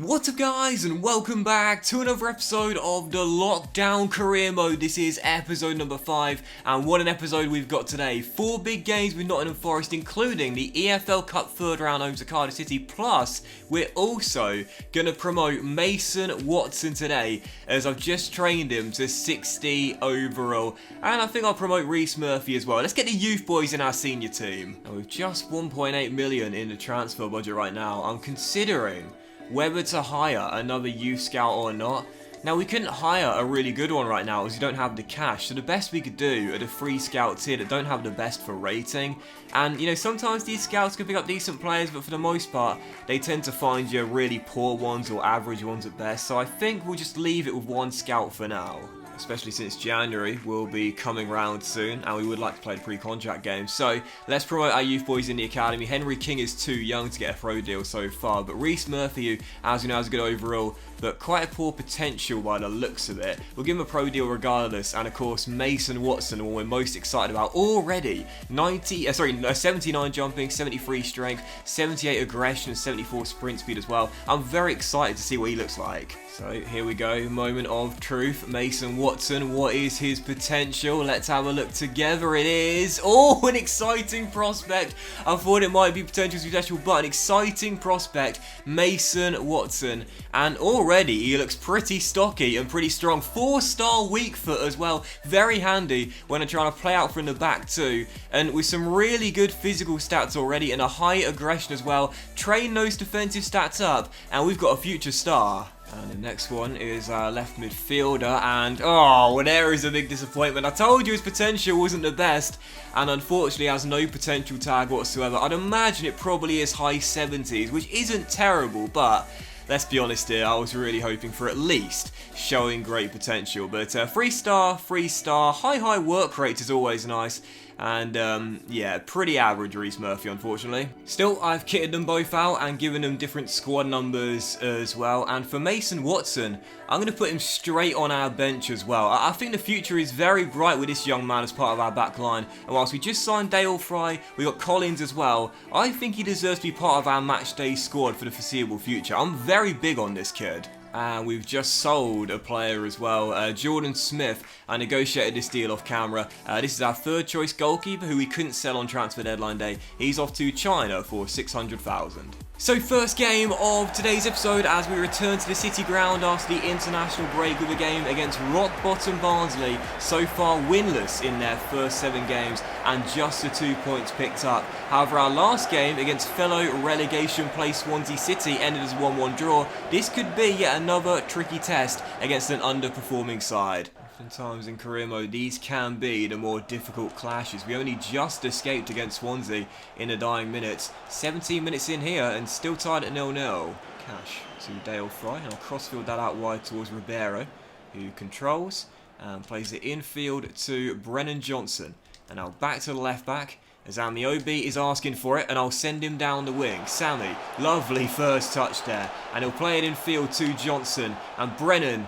What's up guys, and welcome back to another episode of the Lockdown Career Mode. This is episode number 5, and what an episode we've got today. 4 big games with Nottingham Forest, including the EFL Cup third round home to Cardiff City, plus we're also going to promote Mason Watson today, as I've just trained him to 60 overall, and I think I'll promote Reece Murphy as well. Let's get the youth boys in our senior team. And with just 1.8 million in the transfer budget right now, I'm considering whether to hire another youth scout or not. Now, we couldn't hire a really good one right now as we don't have the cash, so the best we could do are the free scouts here that don't have the best for rating. And, you know, sometimes these scouts can pick up decent players, but for the most part, they tend to find you really poor ones or average ones at best, so I think we'll just leave it with one scout for now. Especially since January will be coming round soon, and we would like to play the pre-contract game. So let's promote our youth boys in the academy. Henry King is too young to get a pro deal so far, but Reece Murphy, who, as you know, has a good overall, but quite a poor potential by the looks of it, we'll give him a pro deal regardless. And of course, Mason Watson, one we're most excited about already. 79 jumping, 73 strength, 78 aggression, 74 sprint speed as well. I'm very excited to see what he looks like. So here we go, moment of truth. Mason Watson, what is his potential? Let's have a look together. It is, oh, an exciting prospect. I thought it might be potential, but an exciting prospect, Mason Watson. And already he looks pretty stocky and pretty strong. 4-star weak foot as well, very handy when I'm trying to play out from the back too. And with some really good physical stats already and a high aggression as well. Train those defensive stats up and we've got a future star. And the next one is our left midfielder, and oh, well, there is a big disappointment. I told you his potential wasn't the best, and unfortunately has no potential tag whatsoever. I'd imagine it probably is high 70s, which isn't terrible, but let's be honest here, I was really hoping for at least showing great potential. But 3-star, high work rate is always nice. And yeah, pretty average Reece Murphy, unfortunately. Still, I've kitted them both out and given them different squad numbers as well. And for Mason Watson, I'm going to put him straight on our bench as well. I think the future is very bright with this young man as part of our back line. And whilst we just signed Dale Fry, we got Collins as well, I think he deserves to be part of our matchday squad for the foreseeable future. I'm very big on this kid. And we've just sold a player as well, Jordan Smith. I negotiated this deal off camera. This is our third choice goalkeeper who we couldn't sell on transfer deadline day. He's off to China for 600,000. So first game of today's episode as we return to the City ground after the international break with a game against rock bottom Barnsley. So far winless in their first 7 games and just the 2 points picked up. However, our last game against fellow relegation play Swansea City ended as a 1-1 draw. This could be yet another tricky test against an underperforming side. Oftentimes in career mode, these can be the more difficult clashes. We only just escaped against Swansea in the dying minutes. 17 minutes in here and still tied at 0-0. Cash to Dale Fry, and I'll crossfield that out wide towards Ribeiro, who controls and plays it infield to Brennan Johnson. And now back to the left back, as Amiobi is asking for it, and I'll send him down the wing. Sammy, lovely first touch there, and he'll play it infield to Johnson, and Brennan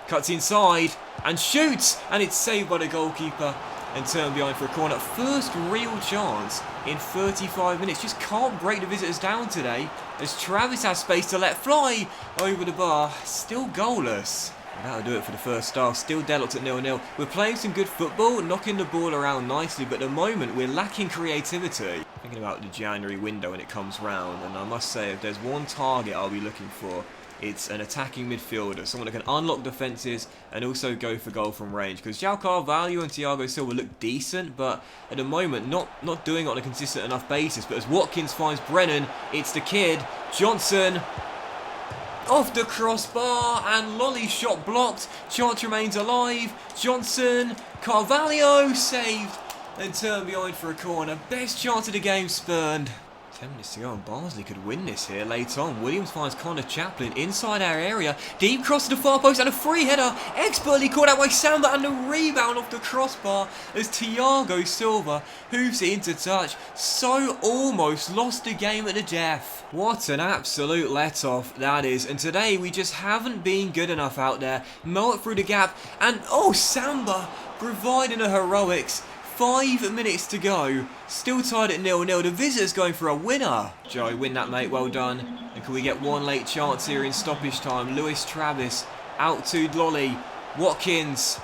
cuts inside and shoots, and it's saved by the goalkeeper and turned behind for a corner. First real chance in 35 minutes. Just can't break the visitors down today as Travis has space to let fly over the bar. Still goalless. And that'll do it for the first half. Still deadlocked at 0-0. We're playing some good football, knocking the ball around nicely, but at the moment we're lacking creativity. Thinking about the January window when it comes round, and I must say, if there's one target I'll be looking for, it's an attacking midfielder, someone that can unlock defences and also go for goal from range. Because João Carvalho and Thiago Silva look decent, but at the moment not doing it on a consistent enough basis. But as Watkins finds Brennan, it's the kid, Johnson, off the crossbar, and Lolly shot blocked. Chance remains alive. Johnson, Carvalho saved and turned behind for a corner. Best chance of the game spurned. 10 minutes to go and Barnsley could win this here late on. Williams finds Connor Chaplin inside our area. Deep cross to the far post and a free header. Expertly caught out by Samba, and the rebound off the crossbar as Thiago Silva hooves it into touch. So almost lost the game at the death. What an absolute let-off that is. And today we just haven't been good enough out there. Mow it through the gap, and oh, Samba providing the heroics. 5 minutes to go. Still tied at 0-0. The visitors going for a winner. Joe, win that, mate. Well done. And can we get one late chance here in stoppage time? Lewis Travis out to Lolly. Watkins.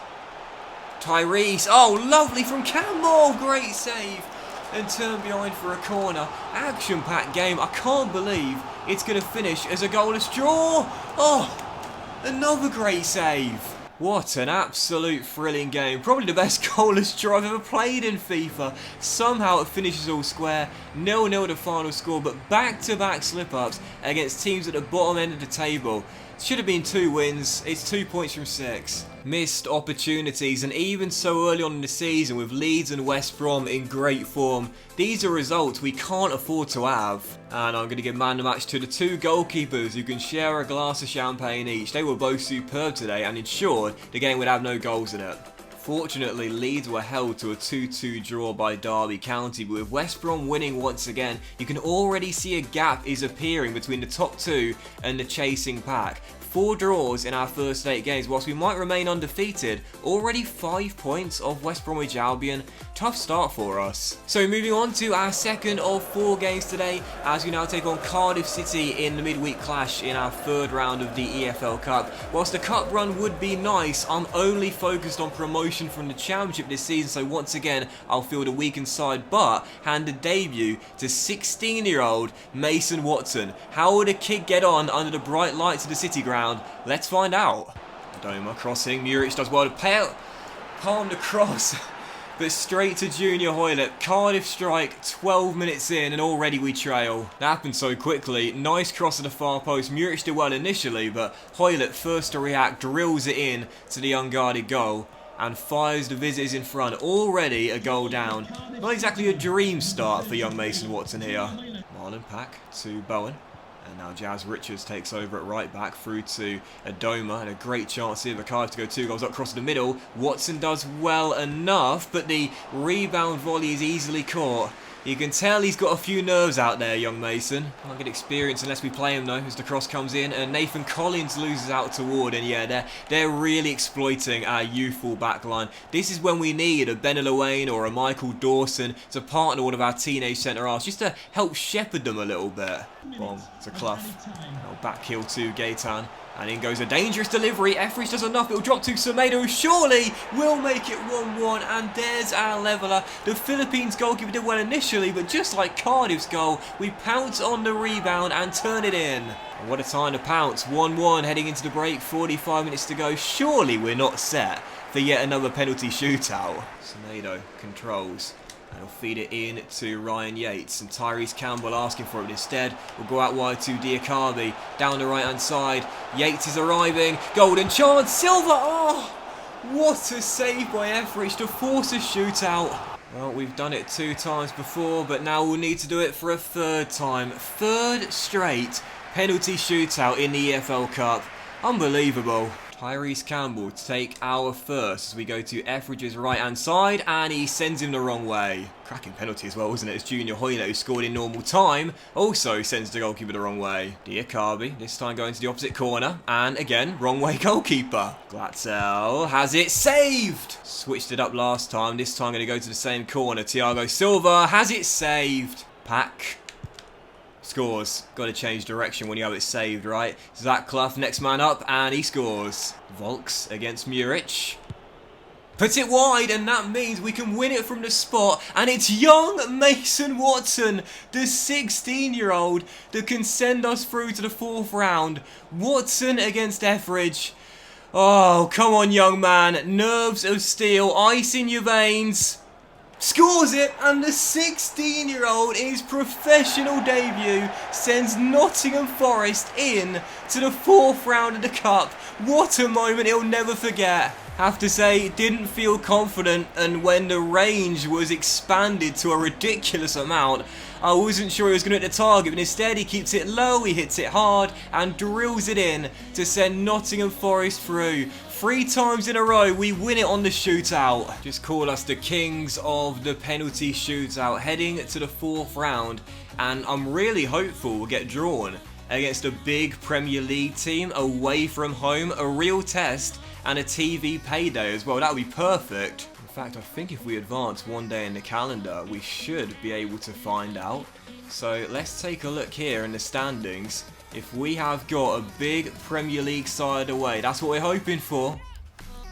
Tyrese. Oh, lovely from Campbell. Great save. And turn behind for a corner. Action-packed game. I can't believe it's going to finish as a goalless draw. Oh, another great save. What an absolute thrilling game. Probably the best goalless draw I've ever played in FIFA. Somehow it finishes all square. 0-0 the final score, but back-to-back slip-ups against teams at the bottom end of the table. Should have been 2 wins. It's 2 points from 6. Missed opportunities, and even so early on in the season with Leeds and West Brom in great form, these are results we can't afford to have. And I'm going to give man of the match to the 2 goalkeepers who can share a glass of champagne each. They were both superb today and ensured the game would have no goals in it. Fortunately, Leeds were held to a 2-2 draw by Derby County, but with West Brom winning once again, you can already see a gap is appearing between the top 2 and the chasing pack. 4 draws in our first 8 games, whilst we might remain undefeated. Already 5 points off West Bromwich Albion. Tough start for us. So moving on to our second of 4 games today, as we now take on Cardiff City in the midweek clash in our 3rd round of the EFL Cup. Whilst the cup run would be nice, I'm only focused on promotion from the Championship this season, so once again I'll field a weakened side, but hand a debut to 16-year-old Mason Watson. How would a kid get on under the bright lights of the City ground? Let's find out. Doma crossing, Muric does well to pay out. Palm the cross, but straight to Junior Hoylett. Cardiff strike 12 minutes in and already we trail. That happened so quickly. Nice cross at the far post. Muric did well initially, but Hoylett first to react, drills it in to the unguarded goal and fires the visitors in front. Already a goal down. Not exactly a dream start for young Mason Watson here. Marlon Pack to Bowen. And now Jazz Richards takes over at right back through to Adoma, and a great chance here for Cardiff to go 2 goals up across the middle. Watson does well enough, but the rebound volley is easily caught. You can tell he's got a few nerves out there, young Mason. Can't get experience unless we play him though, as the cross comes in, and Nathan Collins loses out to Ward, and yeah, they're really exploiting our youthful backline. This is when we need a Ben Llewellyn or a Michael Dawson to partner one of our teenage centre-halves, just to help shepherd them a little bit. Bomb to Clough. Now back heel to Gaetan. And in goes a dangerous delivery. Etheridge does enough. It'll drop to Semedo, who surely will make it 1-1. And there's our leveller. The Philippines goalkeeper did well initially, but just like Cardiff's goal, we pounce on the rebound and turn it in. And what a time to pounce. 1-1 heading into the break. 45 minutes to go. Surely we're not set for yet another penalty shootout. Semedo controls. And he'll feed it in to Ryan Yates, and Tyrese Campbell asking for it, but instead will go out wide to Diakabi, down the right hand side. Yates is arriving, golden chance, Silva, oh! What a save by Etheridge to force a shootout. Well, we've done it 2 times before, but now we'll need to do it for a 3rd time. 3rd straight penalty shootout in the EFL Cup. Unbelievable. Tyrese Campbell to take our first as we go to Etheridge's right hand side, and he sends him the wrong way. Cracking penalty as well, wasn't it? As Junior Hoylett, who scored in normal time, also sends the goalkeeper the wrong way. Diakabi, this time going to the opposite corner, and again, wrong way goalkeeper. Glatzel has it saved! Switched it up last time, this time going to go to the same corner. Thiago Silva has it saved. Pack. Scores. Got to change direction when you have it saved, right? Zach Clough, next man up, and he scores. Volks against Muric. Puts it wide, and that means we can win it from the spot. And it's young Mason Watson, the 16-year-old, that can send us through to the 4th round. Watson against Etheridge. Oh, come on, young man. Nerves of steel, ice in your veins. Scores it, and the 16-year-old in his professional debut sends Nottingham Forest in to the 4th round of the Cup. What a moment he'll never forget. Have to say, didn't feel confident, and when the range was expanded to a ridiculous amount, I wasn't sure he was going to hit the target, but instead he keeps it low, he hits it hard, and drills it in to send Nottingham Forest through. 3 times in a row, we win it on the shootout. Just call us the kings of the penalty shootout, heading to the 4th round, and I'm really hopeful we'll get drawn against a big Premier League team away from home, a real test, and a TV payday as well. That would be perfect. fact, I think if we advance one day in the calendar, we should be able to find out. So let's take a look here in the standings. If we have got a big Premier League side away, that's what we're hoping for.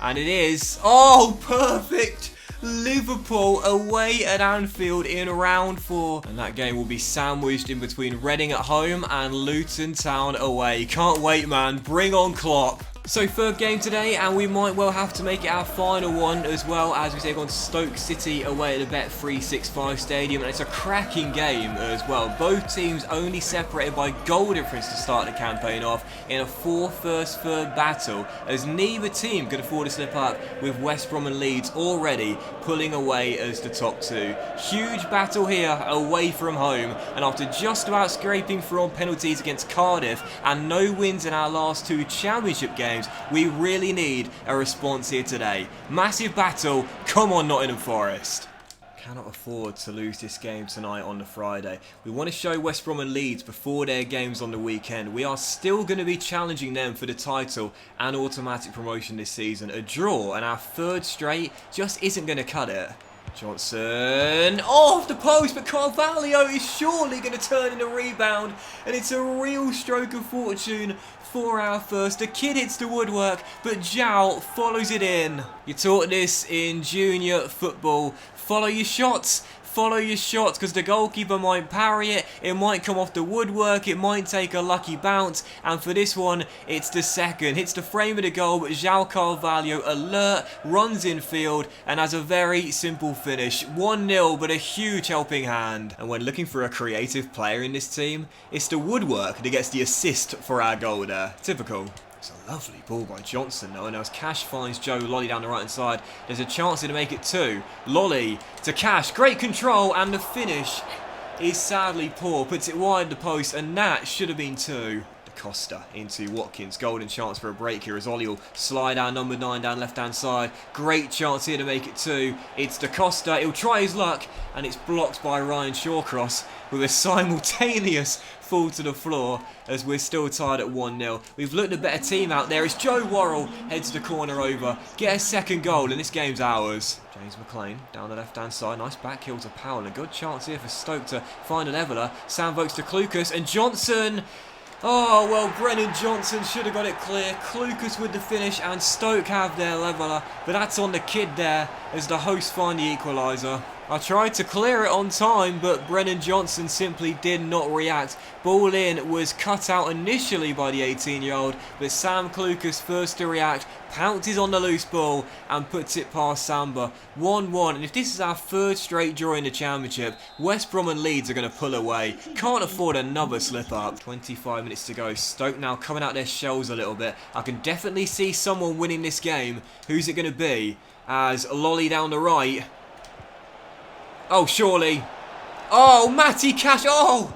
And it is. Oh, perfect! Liverpool away at Anfield in round 4. And that game will be sandwiched in between Reading at home and Luton Town away. Can't wait, man. Bring on Klopp. So third game today, and we might well have to make it our final one as well, as we take on Stoke City away at the Bet365 Stadium, and it's a cracking game as well. Both teams only separated by goal difference to start the campaign off in a 4-1-3 battle, as neither team could afford to slip up, with West Brom and Leeds already pulling away as the top two. Huge battle here away from home, and after just about scraping through on penalties against Cardiff and no wins in our last 2 championship games, we really need a response here today. Massive battle. Come on, Nottingham Forest. Cannot afford to lose this game tonight on the Friday. We want to show West Brom and Leeds before their games on the weekend. We are still going to be challenging them for the title and automatic promotion this season. A draw and our 3rd straight just isn't going to cut it. Johnson, off the post, but Carvalho is surely going to turn in a rebound, and it's a real stroke of fortune for our first. The kid hits the woodwork, but Zhao follows it in. You taught this in junior football. Follow your shots. Follow your shots, because the goalkeeper might parry it, it might come off the woodwork, it might take a lucky bounce, and for this one, it's the second. Hits the frame of the goal, but João Carvalho, alert, runs in field, and has a very simple finish. 1-0, but a huge helping hand. And when looking for a creative player in this team, it's the woodwork that gets the assist for our goal there. Typical. It's a lovely ball by Johnson though, and as Cash finds Joe Lolly down the right hand side, there's a chance here to make it 2. Lolly to Cash, great control, and the finish is sadly poor. Puts it wide the post, and that should have been 2. Costa into Watkins, golden chance for a break here as Ollie will slide our number 9 down left hand side. Great chance here to make it 2. It's Da Costa, he'll try his luck, and it's blocked by Ryan Shawcross with a simultaneous fall to the floor as we're still tied at 1-0. We've looked a better team out there as Joe Worrell heads the corner over, get a second goal, and this game's ours. James McLean down the left hand side, nice back heel to Powell, a good chance here for Stoke to find a leveller. Sam Vokes to Klukas, and Johnson. Oh, well, Brennan Johnson should have got it clear. Klukas with the finish, and Stoke have their leveller. But that's on the kid there as the hosts find the equaliser. I tried to clear it on time, but Brennan Johnson simply did not react. Ball in was cut out initially by the 18-year-old, but Sam Klukas first to react, pounces on the loose ball and puts it past Samba. 1-1, and if this is our 3rd straight draw in the championship, West Brom and Leeds are going to pull away. Can't afford another slip-up. 25 minutes to go. Stoke now coming out their shells a little bit. I can definitely see someone winning this game. Who's it going to be? As Lolly down the right. Oh, surely. Oh, Matty Cash. Oh,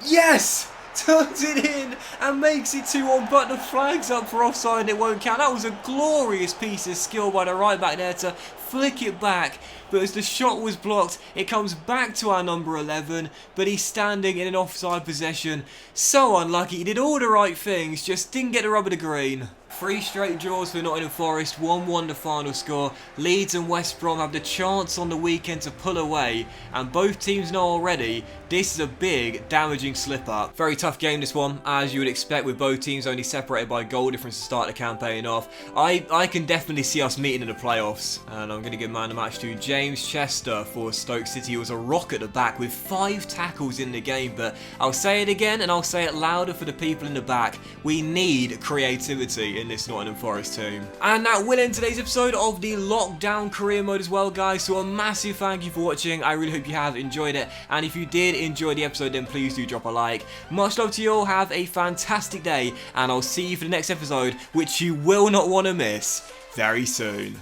yes. Turns it in and makes it 2-1, but the flag's up for offside and it won't count. That was a glorious piece of skill by the right back there to flick it back. But as the shot was blocked, it comes back to our number 11, but he's standing in an offside possession. So unlucky. He did all the right things, just didn't get the rub of the green. 3 straight draws for Nottingham Forest, 1-1 the final score. Leeds and West Brom have the chance on the weekend to pull away, and both teams know already this is a big, damaging slip-up. Very tough game this one, as you would expect, with both teams only separated by goal difference to start the campaign off. I can definitely see us meeting in the playoffs, and I'm going to give man of the match to James Chester for Stoke City. He was a rock at the back with 5 tackles in the game, but I'll say it again and I'll say it louder for the people in the back. We need creativity in this Nottingham Forest team. And that will end today's episode of the Lockdown Career Mode as well, guys. So a massive thank you for watching. I really hope you have enjoyed it. And if you did enjoy the episode, then please do drop a like. Much love to you all. Have a fantastic day. And I'll see you for the next episode, which you will not want to miss very soon.